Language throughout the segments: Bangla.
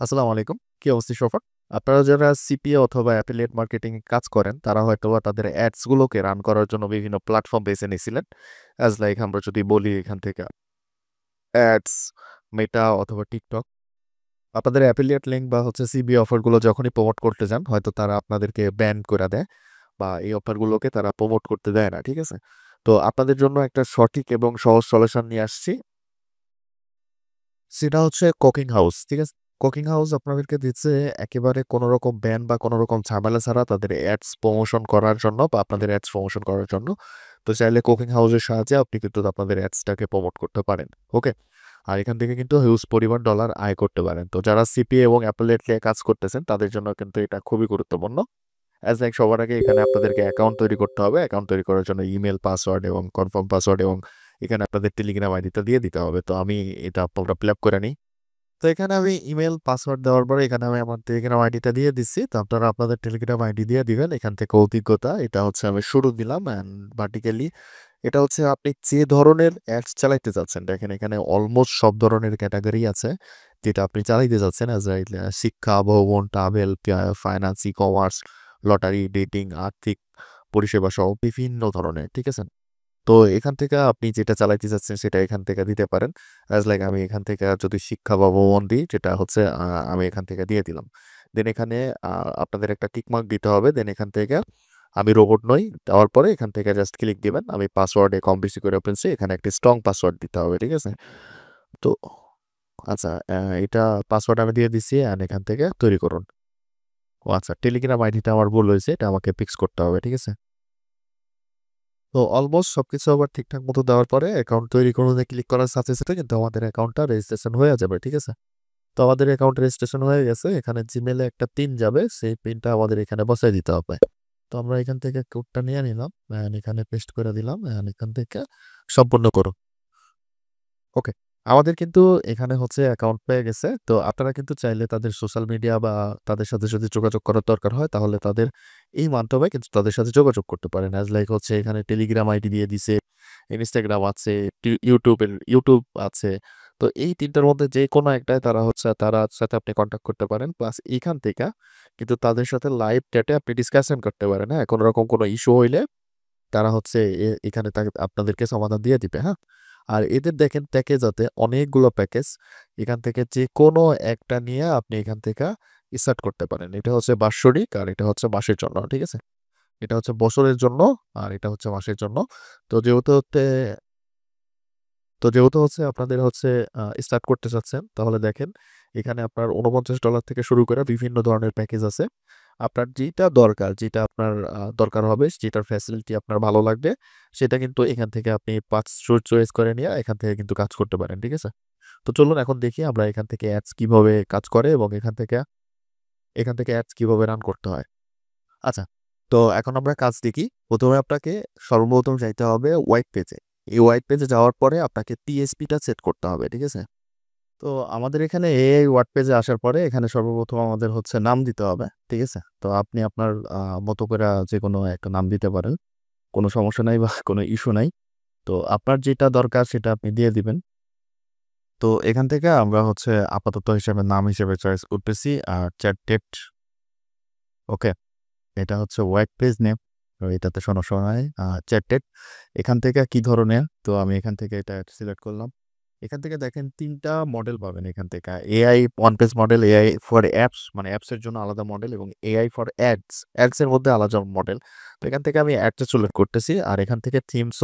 আসসালামু আলাইকুম। কি অবস্থা সবার? আপনারা যারা সিপিএ অথবা অ্যাফিলিয়েট মার্কেটিং এ কাজ করেন, তারা হয়তোবা তাদের অ্যাডস গুলোকে রান করার জন্য বিভিন্ন প্ল্যাটফর্ম বেছে নিয়েছিলেন। অ্যাজ লাইক আমরা যদি বলি এখান থেকে অ্যাডস, মেটা অথবা টিকটক। আপনাদের অ্যাফিলিয়েট লিঙ্ক বা সিবিএ অফার গুলো যখনই প্রমোট করতে যান, হয়তো তারা আপনাদেরকে ব্যান করে দেয় বা এই অফার গুলোকে তারা প্রমোট করতে দেয় না। ঠিক আছে? তো আপনাদের জন্য একটা সঠিক এবং সহজ সলিউশন নিয়ে আসছি। সেটা হচ্ছে কুকিং হাউস। ঠিক আছে? কুকিং হাউস আপনাদেরকে দিচ্ছে একেবারে কোনো রকম ব্যান বা কোনো রকম ঝামেলা ছাড়া তাদের অ্যাডস প্রমোশন করার জন্য বা আপনাদের অ্যাডস প্রমোশন করার জন্য। তো চাইলে কুকিং হাউসের সাহায্যে আপনি কিন্তু আপনাদের অ্যাডসটাকে প্রমোট করতে পারেন। ওকে? আর এখান থেকে কিন্তু হিউজ পরিমাণ ডলার আয় করতে পারেন। তো যারা সিপিএ এবং অ্যাফিলিয়েট নিয়ে কাজ করতেছেন তাদের জন্য কিন্তু এটা খুবই গুরুত্বপূর্ণ। অ্যাজ লাইক সবার আগে এখানে আপনাদেরকে অ্যাকাউন্ট তৈরি করতে হবে। অ্যাকাউন্ট তৈরি করার জন্য ইমেইল, পাসওয়ার্ড এবং কনফার্ম পাসওয়ার্ড এবং এখানে আপনাদের টেলিগ্রাম আইডিটা দিয়ে দিতে হবে। তো আমি এটা আপনারা ফিল আপ করে নিই। তো এখানে আমি ইমেল পাসওয়ার্ড দেওয়ার পরে এখানে আমি আমার টেলিগ্রাম আইডিটা দিয়ে দিচ্ছি। তো আপনারা আপনাদের টেলিগ্রাম আইডি দিয়ে দিবেন। এখান থেকে অভিজ্ঞতা এটা আমি শুরু দিলাম অ্যান্ড ভার্টিক্যালি এটা আপনি যে ধরনের অ্যাডস চালাইতে চাচ্ছেন। দেখেন এখানে অলমোস্ট সব ধরনের ক্যাটাগরি আছে যেটা আপনি চালাইতে চাচ্ছেন অ্যাজ শিক্ষা, ভ্রমণ, travel, finance, e-commerce, lottery, dating, আর্থিক পরিষেবা সহ বিভিন্ন ধরনের। ঠিক আছে? তো এখান থেকে আপনি যেটা চালাইতে চাচ্ছেন সেটা এখান থেকে দিতে পারেন। অ্যাজ লাইক আমি এখান থেকে যদি শিক্ষা বা ভ্রমণ দিই যেটা আমি এখান থেকে দিয়ে দিলাম। দেন এখানে আপনাদের একটা টিক মার্ক দিতে হবে। দেন এখান থেকে আমি রোবট নই দেওয়ার পরে এখান থেকে জাস্ট ক্লিক দিবেন। আমি পাসওয়ার্ডে কম বেশি করে ফেলছি। এখানে একটি স্ট্রং পাসওয়ার্ড দিতে হবে। ঠিক আছে? তো আচ্ছা এটা পাসওয়ার্ড আমি দিয়ে দিছি অ্যান্ড এখান থেকে তৈরি করুন। ও আচ্ছা টেলিগ্রাম আইডিটা আমার ভুল হয়েছে। এটা আমাকে ফিক্স করতে হবে। ঠিক আছে? তো অলমোস্ট সবকিছু আবার ঠিকঠাক মতো দেওয়ার পরে অ্যাকাউন্ট তৈরি করতে ক্লিক করার সাথে সাথে কিন্তু আমাদের অ্যাকাউন্টটা রেজিস্ট্রেশন হয়ে যাবে। ঠিক আছে? তো আমাদের অ্যাকাউন্ট রেজিস্ট্রেশন হয়ে গেছে। এখানে জিমেলে একটা পিন যাবে। সেই পিনটা আমাদের এখানে বসায় দিতে হবে। তো আমরা এখান থেকে কোডটা নিয়ে নিলাম। এখানে পেস্ট করে দিলাম। এখান থেকে সম্পূর্ণ করুন। ওকে। আমাদের কিন্তু এখানে অ্যাকাউন্ট পেয়ে গেছে। তো আপনারা কিন্তু চাইলে তাদের সোশ্যাল মিডিয়া বা তাদের সাথে যদি যোগাযোগ করার দরকার হয় তাহলে তাদের এই মাধ্যমে কিন্তু তাদের সাথে যোগাযোগ করতে পারেন। অ্যাজ লাইক এখানে টেলিগ্রাম আইডি দিয়ে দিছে, ইনস্টাগ্রাম আছে, ইউটিউব আছে। তো এই ৩ টার মধ্যে যেকোনো একটায় তারা সাথে আপনি কনট্যাক্ট করতে পারেন। প্লাস এখান থেকে কিন্তু তাদের সাথে লাইভ চ্যাটে আপনি ডিসকাশন করতে পারেন, হ্যাঁ? কোনো রকম কোনো ইস্যু হইলে তারা এখানে আপনাদেরকে সমাধান দিয়ে দিবে, হ্যাঁ? আর এদের দেখেন প্যাকেজ অনেকগুলো প্যাকেজ। এখান থেকে যেকোনো একটা নিয়ে আপনি এখান থেকে স্টার্ট করতে পারেন। এটা বাৎসরিক আর এটা মাসের জন্য। ঠিক আছে? এটা বছরের জন্য আর এটা মাসের জন্য। তো যেহেতু আপনাদের স্টার্ট করতে চাচ্ছেন তাহলে দেখেন এখানে আপনার $৪৯ থেকে শুরু করে বিভিন্ন ধরনের প্যাকেজ আছে। আপনার যেটা দরকার, যেটা আপনার দরকার হবে, যেটার ফ্যাসিলিটি আপনার ভালো লাগবে, সেটা কিন্তু এখান থেকে আপনি চয়েস করে নিয়ে এখান থেকে কিন্তু কাজ করতে পারেন। ঠিক আছে? তো চলুন এখন দেখি আমরা এখান থেকে অ্যাডস কিভাবে কাজ করে এবং এখান থেকে অ্যাডস কিভাবে রান করতে হয়। আচ্ছা, তো এখন আমরা কাজ দেখি। ১ম এ আপনাকে সর্বপ্রথম যাইতে হবে হোয়াইট পেজে। এই হোয়াইট পেজে যাওয়ার পরে আপনাকে টিএসপিটা সেট করতে হবে। ঠিক আছে? তো আমাদের এখানে এআই ওয়ার্ড পেজে আসার পরে এখানে সর্বপ্রথম আমাদের নাম দিতে হবে। ঠিক আছে? তো আপনি আপনার মতো করে যেকোনো একটা নাম দিতে পারেন। কোনো সমস্যা নাই বা কোনো ইস্যু নাই। তো আপনার যেটা দরকার সেটা আপনি দিয়ে দিবেন। তো এখান থেকে আমরা আপাতত নাম হিসেবে চয়েস করতেছি চ্যাট টেট। ওকে? এটা হোয়াইট পেজ নেম। তো এটাতে সমস্যা নাই। Chat TET. এখান থেকে কি ধরনের? তো আমি এখান থেকে এটা সিলেক্ট করলাম। এখান থেকে দেখেন ৩ টা মডেল পাবেন এখান থেকে। AI one page model, AI for apps মানে অ্যাপস এর জন্য আলাদা মডেল এবং এআই ফর অ্যাডস, অ্যাডস এর মধ্যে আলাদা মডেল। তো এখান থেকে আমি অ্যাডটা সিলেক্ট করতেছি। আর এখান থেকে থিমস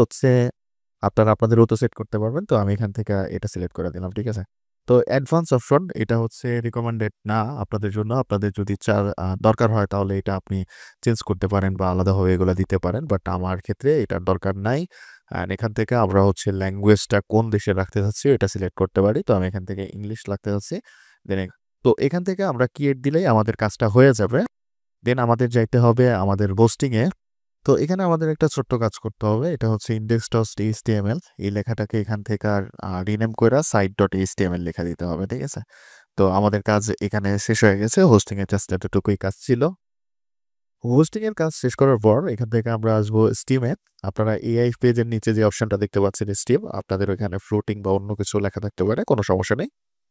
আপনারা আপনাদের মতো সেট করতে পারবেন। তো আমি এখান থেকে এটা সিলেক্ট করে দিলাম। ঠিক আছে? তো অ্যাডভান্স অপশন এটা রিকমেন্ডেড না আপনাদের জন্য। আপনাদের যদি দরকার হয় তাহলে এটা আপনি চেঞ্জ করতে পারেন বা আলাদাভাবে এগুলা দিতে পারেন। বাট আমার ক্ষেত্রে এটার দরকার নাই। অ্যান্ড এখান থেকে আমরা ল্যাঙ্গুয়েজটা কোন দেশে রাখতে চাচ্ছি এটা সিলেক্ট করতে পারি। তো আমি এখান থেকে ইংলিশ রাখতে চাচ্ছি। দেন তো এখান থেকে আমরা ক্রিয়েট দিলেই আমাদের কাজটা হয়ে যাবে। দেন আমাদের যাইতে হবে আমাদের হোস্টিং এ। তো এখানে আমাদের একটা ছোট্ট কাজ করতে হবে। এটা index.html। এই লেখাটাকে এখান থেকে আর রিনেম কইরা site.html লেখা দিতে হবে। ঠিক আছে? তো আমাদের কাজ এখানে শেষ হয়ে গেছে। হোস্টিং এর জাস্ট এতটুকুই কাজ ছিল। হোস্টিং এর কাজ শেষ করার পর এখান থেকে আমরা আসবো স্টিমে। আপনারা এআই পেজের নিচে যে অপশনটা দেখতে পাচ্ছেন স্টিম, আপনাদের ওইখানে ফ্লোটিং বা অন্য কিছু লেখা থাকতে পারে, কোনো সমস্যা নেই।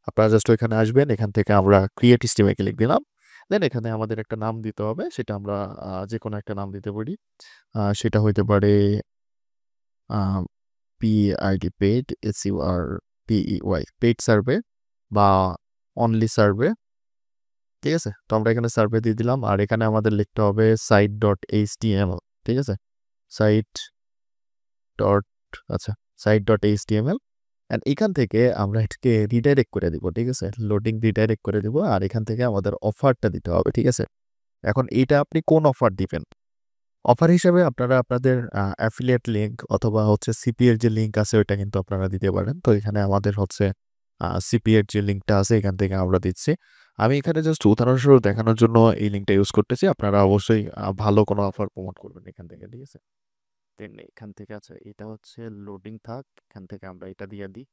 আপনারা জাস্ট ওইখানে আসবেন। এখান থেকে আমরা ক্রিয়েট স্টিমে ক্লিক দিলাম। দেন এখানে আমাদের একটা নাম দিতে হবে। সেটা আমরা যেকোনো একটা নাম দিতে পারি। সেটা হইতে পারে আ PID paid SURPEY paid survey বা অনলি সার্ভে। ঠিক আছে? তো আমরা এখানে সার্ভে দিয়ে দিলাম। আর এখানে আমাদের লিখতে হবে site.html। ঠিক আছে? সাইট ডট আচ্ছা site.html অ্যান্ড এখান থেকে আমরা এটাকে রিডাইরেক্ট করে দিব। ঠিক আছে? লোডিং রিডাইরেক্ট করে দিব। আর এখান থেকে আমাদের অফারটা দিতে হবে। ঠিক আছে? এখন এইটা আপনি কোন অফার দিবেন? অফার হিসেবে আপনারা আপনাদের অ্যাফিলিয়েট লিঙ্ক অথবা হচ্ছে সিপি এর যে লিঙ্ক আছে ওইটা কিন্তু আপনারা দিতে পারেন। তো এখানে আমাদের হচ্ছে সিপি এর যে লিঙ্কটা আছে এখান থেকে আমরা দিচ্ছি। আমি এখানে জাস্ট উদাহরণস্বরূপ দেখানোর জন্য এই লিঙ্কটা ইউজ করতেছি। আপনারা অবশ্যই ভালো কোনো অফার প্রমোট করবেন এখান থেকে। ঠিক আছে? দেন এখান থেকে আচ্ছা এটা হচ্ছে লোডিং থাক। এখান থেকে আমরা এটা দিয়ে দিই।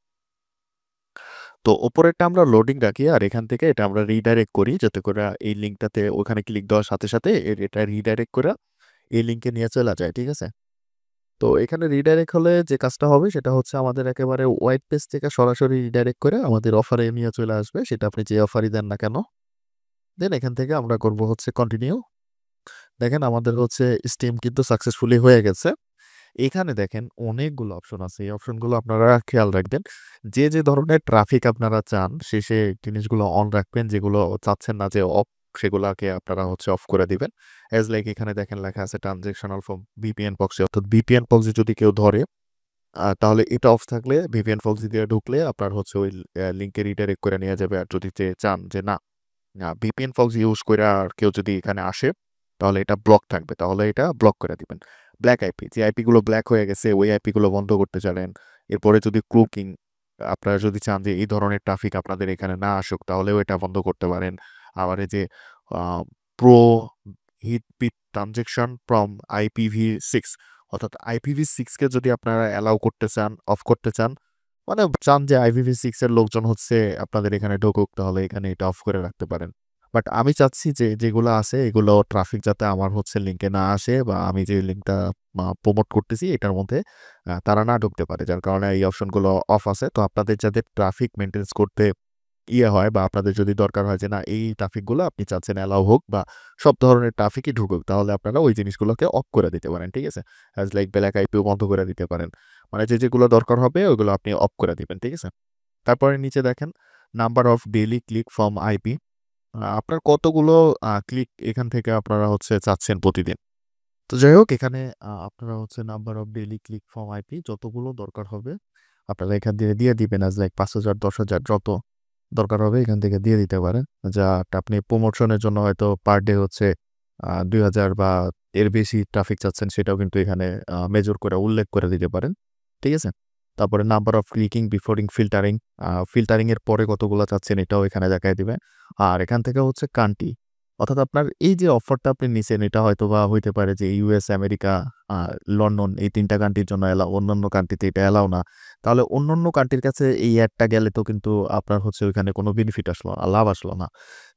তো উপরেরটা আমরা লোডিং রাখি আর এখান থেকে এটা আমরা রিডাইরেক্ট করি যাতে করে এই লিঙ্কটাতে ওখানে ক্লিক দেওয়ার সাথে, সাথে এটা রিডাইরেক্ট করে এই লিঙ্কে নিয়ে চলে যায়। ঠিক আছে? তো এখানে রিডাইরেক্ট হলে যে কাজটা হবে সেটা হচ্ছে আমাদের একেবারে ওয়েব পেজ থেকে সরাসরি রিডাইরেক্ট করে আমাদের অফারে নিয়ে চলে আসবে। সেটা আপনি যে অফারই দেন না কেন। দেন এখান থেকে আমরা করব হচ্ছে কন্টিনিউ। দেখেন আমাদের হচ্ছে স্টিম কিন্তু সাকসেসফুলি হয়ে গেছে। এখানে দেখেন অনেকগুলো অপশন আছে। এই অপশনগুলো আপনারা খেয়াল রাখবেন। যে ধরনের ট্রাফিক আপনারা চান সে জিনিসগুলো অন রাখবেন। যেগুলো চাচ্ছেন না যে অফ সেগুলাকে আপনারা হচ্ছে অফ করে দিবেন। এজ লাইক এখানে দেখেন লেখা আছে ট্রান্সেকশনাল ফ্রম VPN প্রক্সি অর্থাৎ VPN প্রক্সি যদি কেউ ধরে তাহলে এটা অফ থাকলে VPN প্রক্সি দিয়ে ঢুকলে আপনার হচ্ছে ওই লিঙ্কে রিডাইরেক্ট করে নিয়ে যাবে। আর যদি চান যে না VPN প্রক্সি ইউজ কইরা আর কেউ যদি এখানে আসে তাহলে এটা ব্লক থাকবে। তাহলে এটা ব্লক করে দিবেন। ব্ল্যাক আইপি যে আইপি গুলো ব্ল্যাক হয়ে গেছে ওই আইপি গুলো বন্ধ করতে চাইলেন। এরপরে যদি ক্রুকিং আপনারা যদি চান যে এই ধরনের ট্রাফিক আপনাদের এখানে না আসুক তাহলেও এটা বন্ধ করতে পারেন। আবার এই যে আ prohibit bit transaction from IPv6 অর্থাৎ IPv6 কে যদি আপনারা অ্যালাউ করতে চান, অফ করতে চান, মানে চান যে IPv6 এর লোকজন হচ্ছে আপনাদের এখানে ঢুকুক তাহলে এখানে এটা অফ করে রাখতে পারেন। বাট আমি চাচ্ছি যে যেগুলো আছে এগুলো ট্রাফিক যাতে আমার হচ্ছে লিঙ্কে না আসে বা আমি যে লিঙ্কটা প্রমোট করতেছি এটার মধ্যে তারা না ঢুকতে পারে। যার কারণে এই অপশনগুলো অফ আছে। তো আপনাদের যাতে ট্রাফিক মেইনটেন্যান্স করতে হয় বা আপনাদের যদি দরকার হয় যে না এই ট্রাফিকগুলো আপনি চাচ্ছেন অ্যালাউ হোক বা সব ধরনের ট্রাফিকই ঢুকুক তাহলে আপনারা ওই জিনিসগুলোকে অফ করে দিতে পারেন। ঠিক আছে? অ্যাজ লাইক ব্ল্যাক আইপিও বন্ধ করে দিতে পারেন। মানে যেগুলো দরকার হবে ওগুলো আপনি অফ করে দিবেন। ঠিক আছে? তারপরে নিচে দেখেন number of daily click from IP আপনার কতগুলো ক্লিক এখান থেকে আপনারা হচ্ছে চাচ্ছেন প্রতিদিন। তো যাই হোক এখানে আপনারা হচ্ছে number of daily click from IP যতগুলো দরকার হবে আপনারা এখান থেকে দিয়ে দিবেন অ্যাজ লাইক ৫,০০০ ১০,০০০ যত দরকার হবে এখান থেকে দিয়ে দিতে পারেন। যা আপনি প্রমোশনের জন্য হয়তো পার ডে হচ্ছে ২,০০০ বা এর বেশি ট্রাফিক চাচ্ছেন সেটাও কিন্তু এখানে মেজর করে উল্লেখ করে দিতে পারেন। ঠিক আছে? তারপরে number of clicking beforing filtering filtering এর পরে কতগুলা চাচ্ছেন এটাও এখানে দেখায় দিবে। আর এখান থেকে হচ্ছে কান্ট্রি অর্থাৎ আপনার এই যে অফারটা আপনি নিছেন এটা হয়তোবা হইতে পারে যে ইউএস, আমেরিকা, আ লন্ডন এই ৩ টা কান্ট্রির জন্য অ্যালাউ অন্যান্য কান্ট্রিতে এটা অ্যালাউ না। তাহলে অন্যান্য কান্ট্রির কাছে এই অ্যাডটা গেলে তো কিন্তু আপনার হচ্ছে ওইখানে কোনো বেনিফিট আসলো না, লাভ আসলো না।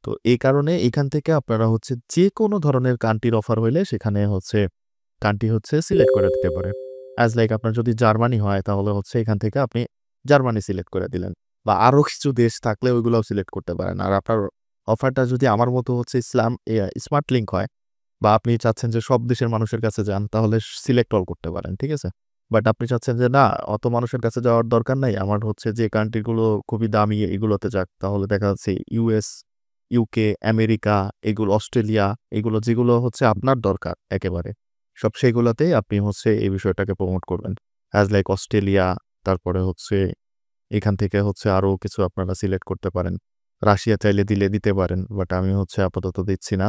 তো এই কারণে এখান থেকে আপনারা হচ্ছে যেকোনো ধরনের কান্ট্রির অফার হইলে সেখানে হচ্ছে কান্ট্রি হচ্ছে সিলেক্ট করে দিতে পারেন। অ্যাজ লাইক আপনার যদি জার্মানি হয় তাহলে হচ্ছে এখান থেকে আপনি জার্মানি সিলেক্ট করে দিলেন। বা আরো কিছু দেশ থাকলে ওইগুলাও সিলেক্ট করতে পারেন। আর আপনার অফারটা যদি আমার মতো হচ্ছে স্মার্ট লিঙ্ক হয় বা আপনি চাচ্ছেন যে সব দেশের মানুষের কাছে যান তাহলে সিলেক্ট অল করতে পারেন। ঠিক আছে? বাট আপনি চাচ্ছেন যে না অত মানুষের কাছে যাওয়ার দরকার নাই। আমার হচ্ছে যে কান্ট্রি গুলো খুবই দামি এগুলোতে যাক। তাহলে দেখা যাচ্ছে ইউএস, ইউকে, আমেরিকা এগুলো অস্ট্রেলিয়া এগুলো যেগুলো হচ্ছে আপনার দরকার একেবারে। সব সেগুলাতেই আপনি হচ্ছে এই বিষয়টাকে প্রমোট করবেন। অ্যাজ লাইক অস্ট্রেলিয়া তারপরে হচ্ছে এখান থেকে হচ্ছে আরো কিছু আপনারা সিলেক্ট করতে পারেন। রাশিয়া চাইলে দিতে পারেন। বাট আমি হচ্ছে আপাতত দিচ্ছি না।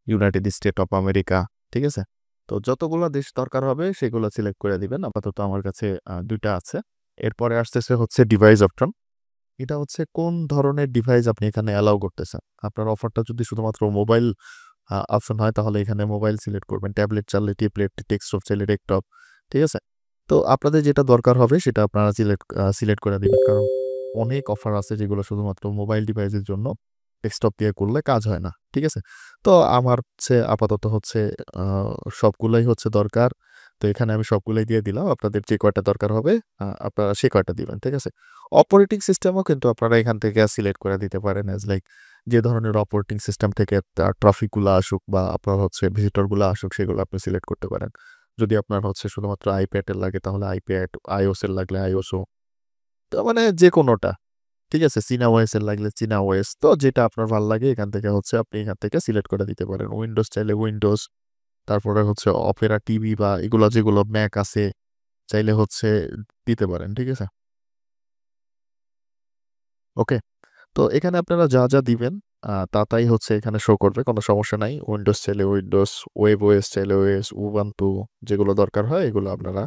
United state of America. ঠিক আছে? তো যতগুলা দেশ দরকার হবে সেগুলো সিলেক্ট করে দিবেন। আপাতত আমার কাছে ২ টা আছে। এরপরে আসতেছে হচ্ছে ডিভাইস অপশন। এটা হচ্ছে কোন ধরনের ডিভাইস আপনি এখানে অ্যালাউ করতেছেন। আপনার অফারটা যদি শুধুমাত্র মোবাইল অপশন হয় তাহলে এখানে মোবাইল সিলেক্ট করবেন। ট্যাবলেট চাইলে ট্যাবলেট, ডেস্কটপ চাইলে ডেস্কটপ। ঠিক আছে? তো আপনাদের যেটা দরকার হবে সেটা আপনারা সিলেক্ট করে দিবেন। কারণ অনেক অফার আছে যেগুলো শুধুমাত্র মোবাইল ডিভাইসের জন্য। ডেস্কটপ দিয়ে করলে কাজ হয় না। ঠিক আছে? তো আমার হচ্ছে আপাতত হচ্ছে আ সবগুলাই হচ্ছে দরকার। তো এখানে আমি সবগুলাই দিয়ে দিলাম। আপনাদের যে কয়টা দরকার হবে আপনারা সে কয়টা দিবেন। ঠিক আছে? অপারেটিং সিস্টেমও কিন্তু আপনারা এখান থেকে সিলেক্ট করে দিতে পারেন এজ লাইক যে ধরনের অপারেটিং সিস্টেম থেকে ট্রাফিক গুলা আসুক বা আপনার হচ্ছে ভিজিটর গুলা আসুক সেগুলো আপনি সিলেক্ট করতে পারেন। যদি আপনার হচ্ছে শুধুমাত্র iPad এর লাগে তাহলে iPad, iOS এর লাগলে iOS ও। তো মানে যেকোনোটা। ঠিক আছে? CinaOS এর লাগলে CinaOS। তো যেটা আপনার ভাল লাগে এখান থেকে হচ্ছে আপনি এখান থেকে সিলেক্ট করে দিতে পারেন। Windows চাইলে Windows, তারপরে হচ্ছে Opera টিভি বা এগুলা যেগুলো Mac আছে চাইলে হচ্ছে দিতে পারেন। ঠিক আছে? ওকে? তো এখানে আপনারা যা দিবেন তাই হচ্ছে এখানে শো করবে। কোনো সমস্যা নাই। Windows চাইলে Windows, WebOS চাইলে OS, Ubuntu যেগুলো দরকার হয় এগুলো আপনারা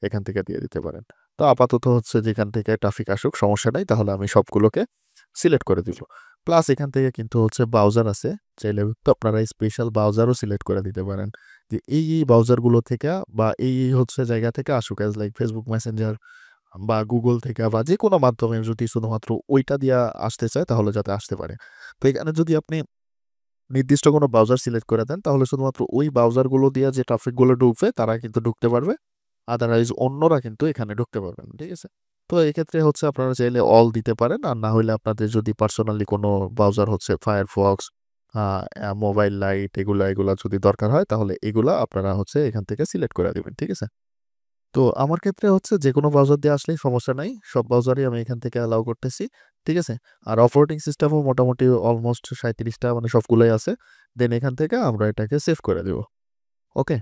এখান থেকে দিয়ে দিতে পারেন। তো আপাতত হচ্ছে যেখান থেকে ট্রাফিক আসুক সমস্যা নাই। তাহলে আমি সবগুলোকে সিলেক্ট করে দিব। প্লাস এখান থেকে কিন্তু হচ্ছে ব্রাউজার আছে। চাইলে তো আপনারা স্পেশাল ব্রাউজারও সিলেক্ট করে দিতে পারেন। যে এই ব্রাউজারগুলো থেকে বা এই হচ্ছে জায়গা থেকে আসুক এজ লাইক Facebook Messenger বা Google থেকে বা যেকোনো মাধ্যমে যদি শুধুমাত্র ওইটা দিয়া আসতে চায় তাহলে যাতে আসতে পারে। তো এখানে যদি আপনি নির্দিষ্ট কোনো ব্রাউজার সিলেক্ট করে দেন তাহলে শুধুমাত্র ওই ব্রাউজারগুলো দিয়া যে ট্রাফিক গুলো ঢুকবে তারা কিন্তু ঢুকতে পারবে। আদারওয়াইজ অন্যরা কিন্তু এখানে ঢুকতে পারবে না। ঠিক আছে? তো এক্ষেত্রে হচ্ছে আপনারা চাইলে অল দিতে পারেন। আর না হইলে আপনাদের যদি পার্সোনালি কোনো ব্রাউজার হচ্ছে Firefox, আ মোবাইল লাইট এগুলা যদি দরকার হয় তাহলে এগুলা আপনারা হচ্ছে এখান থেকে সিলেক্ট করে দিবেন। ঠিক আছে? তো আমার ক্ষেত্রে হচ্ছে যেকোনো ব্রাউজার দিয়ে আসলেই সমস্যা নাই। সব ব্রাউজারই আমি এখান থেকে অ্যালাও করতেছি। ঠিক আছে? আর অপারেটিং সিস্টেমও মোটামুটি অলমোস্ট ৩৭ টা মানে সবগুলাই আছে। দেন এখান থেকে আমরা এটাকে সেভ করে দিব। ওকে?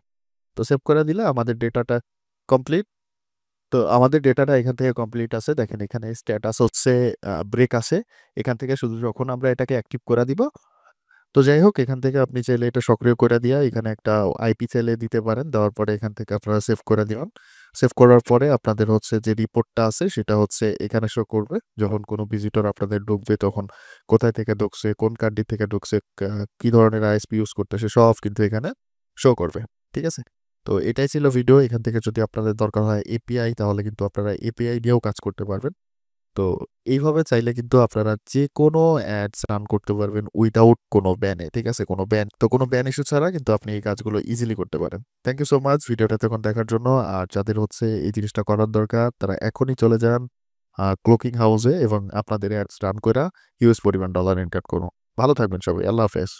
তো সেভ করে দিলে আমাদের ডেটাটা কমপ্লিট। তো আমাদের ডেটাটা এখান থেকে কমপ্লিট আছে। দেখেন এখানে স্ট্যাটাস হচ্ছে ব্রেক আছে। এখান থেকে শুধু যখন আমরা এটাকে অ্যাক্টিভ করে দিব তো যাই হোক এখান থেকে আপনি চাইলে এটা সক্রিয় করে দিয়া এখানে একটা আইপি চাইলে দিতে পারেন। দেওয়ার পরে এখান থেকে আপনারা সেভ করে দিবেন। সেভ করার পরে আপনাদের হচ্ছে যে রিপোর্টটা আছে সেটা হচ্ছে এখানে শো করবে। যখন কোনো ভিজিটর আপনাদের ঢুকবে তখন কোথায় থেকে ঢুকছে, কোন কান্ট্রি থেকে ঢুকছে, কি ধরনের আইএসপি ইউজ করতেছে সব কিন্তু এখানে শো করবে। ঠিক আছে? তো এটাই ছিল ভিডিও। এখান থেকে যদি আপনাদের দরকার হয় এপিআই তাহলে কিন্তু আপনারা এপিআই দিয়েও কাজ করতে পারবেন। তো এইভাবে চাইলে কিন্তু আপনারা যেকোনো অ্যাডস রান করতে পারবেন উইথআউট কোনো ব্যানে। ঠিক আছে? কোনো ব্যান ইস্যু ছাড়া কিন্তু আপনি এই কাজগুলো ইজিলি করতে পারেন। থ্যাংক ইউ সো মাচ ভিডিওটা এতক্ষণ দেখার জন্য। আর যাদের হচ্ছে এই জিনিসটা করার দরকার তারা এখনই চলে যান ক্লোকিং হাউসে এবং আপনাদের অ্যাডস রান কইরা হিউজ পরিমাণ ডলার ইনকাম করুন। ভালো থাকবেন সবাই। আল্লাহ হাফেজ।